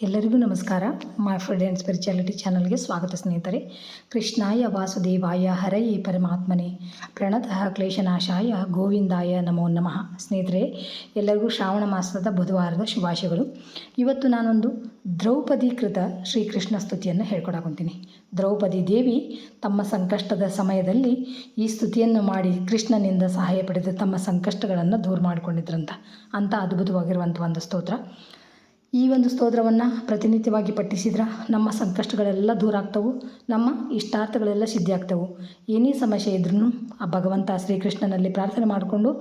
ಎಲ್ಲರಿಗೂ ನಮಸ್ಕಾರ. My food and spirituality ಚಾನಲ್ಗೆ ಸ್ವಾಗತ ಸ್ನೇಹಿತರೆ. ಕೃಷ್ಣಾಯ ವಾಸುದೇವಾಯ ಹರಯೇ ಪರಮಾತ್ಮನೆ ಪ್ರಣತಃ ಕ್ಲೇಶನಾಶಾಯ ಗೋವಿಂದಾಯ ನಮೋ ನಮಃ. ಸ್ನೇಹಿತರೆ, ಎಲ್ಲರಿಗೂ ಶ್ರಾವಣ ಮಾಸದ ಬುಧವಾರದ ಶುಭಾಶಯಗಳು. ಇವತ್ತು ನಾನೊಂದು ದ್ರೌಪದಿ ಕೃತ ಶ್ರೀಕೃಷ್ಣ ಸ್ತುತಿಯನ್ನು ಹೇಳ್ಕೊಡಾಕೊಂತೀನಿ. ದ್ರೌಪದಿ ದೇವಿ ತಮ್ಮ ಸಂಕಷ್ಟದ ಸಮಯದಲ್ಲಿ ಈ ಸ್ತುತಿಯನ್ನು ಮಾಡಿ ಕೃಷ್ಣನಿಂದ ಸಹಾಯ ಪಡೆದು ತಮ್ಮ ಸಂಕಷ್ಟಗಳನ್ನು ದೂರ ಮಾಡಿಕೊಂಡಿದ್ರಂತ ಅದ್ಭುತವಾಗಿರುವಂಥ ಒಂದು ಸ್ತೋತ್ರ. ಈ ಒಂದು ಸ್ತೋತ್ರವನ್ನು ಪ್ರತಿನಿತ್ಯವಾಗಿ ಪಠಿಸಿದ್ರೆ ನಮ್ಮ ಸಂಕಷ್ಟಗಳೆಲ್ಲ ದೂರ ಆಗ್ತವೆ, ನಮ್ಮ ಇಷ್ಟಾರ್ಥಗಳೆಲ್ಲ ಸಿದ್ಧಿ ಆಗ್ತವೆ. ಏನೇ ಸಮಸ್ಯೆ ಇದ್ರೂ ಆ ಭಗವಂತ ಶ್ರೀಕೃಷ್ಣನಲ್ಲಿ ಪ್ರಾರ್ಥನೆ ಮಾಡಿಕೊಂಡು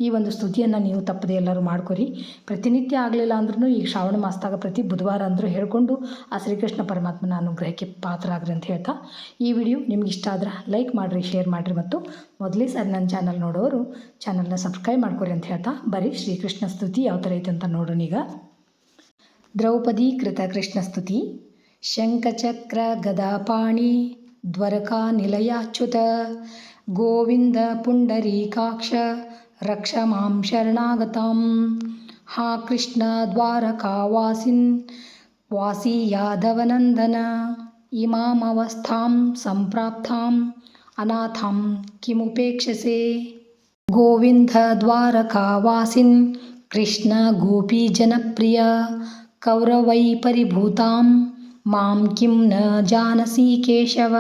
ಈ ಒಂದು ಸ್ತುತಿಯನ್ನು ನೀವು ತಪ್ಪದೆ ಎಲ್ಲರೂ ಮಾಡ್ಕೊರಿ. ಪ್ರತಿನಿತ್ಯ ಆಗಲಿಲ್ಲ ಅಂದ್ರೂ ಈಗ ಶ್ರಾವಣ ಮಾಸದಾಗ ಪ್ರತಿ ಬುಧವಾರ ಅಂದರೂ ಹೇಳ್ಕೊಂಡು ಆ ಶ್ರೀಕೃಷ್ಣ ಪರಮಾತ್ಮನ ಅನುಗ್ರಹಕ್ಕೆ ಪಾತ್ರರಾಗ್ರಿ ಅಂತ ಹೇಳ್ತಾ, ಈ ವಿಡಿಯೋ ನಿಮ್ಗೆ ಇಷ್ಟ ಆದ್ರೆ ಲೈಕ್ ಮಾಡಿರಿ, ಶೇರ್ ಮಾಡಿರಿ, ಮತ್ತು ಮೊದಲೇ ಸಾರಿ ನನ್ನ ಚಾನಲ್ ನೋಡೋರು ಚಾನಲ್ನ ಸಬ್ಸ್ಕ್ರೈಬ್ ಮಾಡ್ಕೊರಿ ಅಂತ ಹೇಳ್ತಾ, ಬರೀ ಶ್ರೀಕೃಷ್ಣ ಸ್ತುತಿ ಯಾವ ಥರ ಐತೆ ಅಂತ ನೋಡೋಣ. ಈಗ ದ್ರೌಪದಿ ಕೃತ ಕೃಷ್ಣಸ್ತುತಿ. ಶಂಖಚಕ್ರ ಗದಾಪಾಣಿ ದ್ವಾರಕಾ ನಿಲಯಾಚ್ಯುತ ಗೋವಿಂದ ಪುಂಡರೀಕಾಕ್ಷ ರಕ್ಷ ಮಾಂ ಶರಣಾಗತಾಂ. ಹಾ ಕೃಷ್ಣ ದ್ವಾರಕಾವಾಸಿನ್ ವಾಸಿ ಯಾದವನಂದನ ಇಮಾಮವಸ್ಥಾಂ ಸಂಪ್ರಾಪ್ತಾಂ ಅನಾಥಾಂ ಕಿಮುಪೇಕ್ಷಸೆ. ಗೋವಿಂದ ದ್ವಾರಕಾವಾಸಿನ್ ಕೃಷ್ಣ ಗೋಪಿ ಜನಪ್ರಿಯ ಕೌರವೈ ಪರಿಭೂತಾಂ ಮಾಂ ಕಿಂ ನ ಜಾನಸಿ ಕೇಶವ.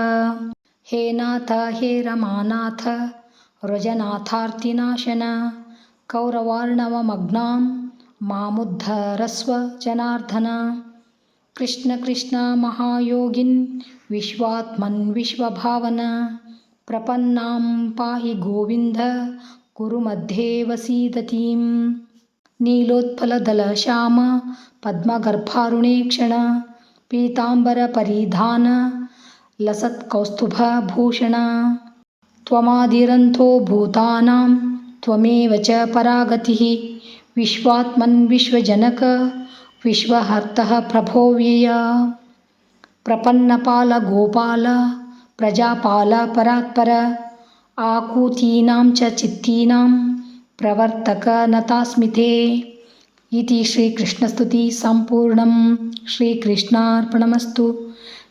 ಹೇ ನಾಥ ಹೇ ರಮಾನಾಥ ವ್ರಜನಾಥಾರ್ತಿನಾಶನ ಕೌರವಾರ್ಣವಮಗ್ನಾಂ ಮಾಮುದ್ಧರಸ್ವ ಜನಾರ್ದನ. ಕೃಷ್ಣ ಕೃಷ್ಣ ಮಹಾಯೋಗಿನ್ ವಿಶ್ವಾತ್ಮನ್ ವಿಶ್ವಭಾವನ ಪ್ರಪನ್ನಾಂ ಪಾಹಿ ಗೋವಿಂದ ಕುರು ಮಧ್ಯೆ ವಸೀದತೀಂ. ನೀಲೋತ್ಪಲದಲ ಶ್ಯಾಮ ಪದ್ಮಗರ್ಭಾರುಣೇಕ್ಷಣ ಪೀತಾಂಬರ ಪರಿಧಾನ ಲಸತ್ ಕೌಸ್ತುಭ ಭೂಷಣ. ತ್ವಮಾದಿರಂತೋ ಭೂತಾನಾಂ ತ್ವಮೇವ ಚ ಪರಾಗತಿಃ ವಿಶ್ವಾತ್ಮನ್ ವಿಶ್ವಜನಕ ವಿಶ್ವಹರ್ತಃ ಪ್ರಭೋವ್ಯಯ. ಪ್ರಪನ್ನಪಾಲ ಗೋಪಾಲ ಪ್ರಜಾಪಾಲ ಪರಾತ್ಪರ ಆಕೂತೀನಾಂ ಚ ಚಿತ್ತೀನಾಂ ಪ್ರವರ್ತಕ ನತಾಸ್ಮಿತೆ. ಇತಿ ಶ್ರೀಕೃಷ್ಣಸ್ತುತಿ ಸಂಪೂರ್ಣಂ. ಶ್ರೀಕೃಷ್ಣಾರ್ಪಣಮಸ್ತು.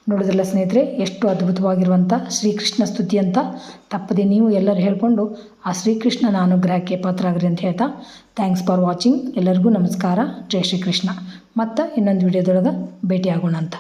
ನೋಡಿದ್ರಲ್ಲ ಸ್ನೇಹಿತರೆ, ಎಷ್ಟು ಅದ್ಭುತವಾಗಿರುವಂಥ ಶ್ರೀಕೃಷ್ಣ ಸ್ತುತಿ ಅಂತ. ತಪ್ಪದೆ ನೀವು ಎಲ್ಲರೂ ಹೇಳ್ಕೊಂಡು ಆ ಶ್ರೀಕೃಷ್ಣನ ಅನುಗ್ರಹಕ್ಕೆ ಪಾತ್ರರಾಗ್ರಿ ಅಂತ ಹೇಳ್ತಾ, ಥ್ಯಾಂಕ್ಸ್ ಫಾರ್ ವಾಚಿಂಗ್. ಎಲ್ಲರಿಗೂ ನಮಸ್ಕಾರ. ಜೈ ಶ್ರೀಕೃಷ್ಣ. ಮತ್ತು ಇನ್ನೊಂದು ವಿಡಿಯೋದೊಳಗೆ ಭೇಟಿ ಆಗೋಣ ಅಂತ.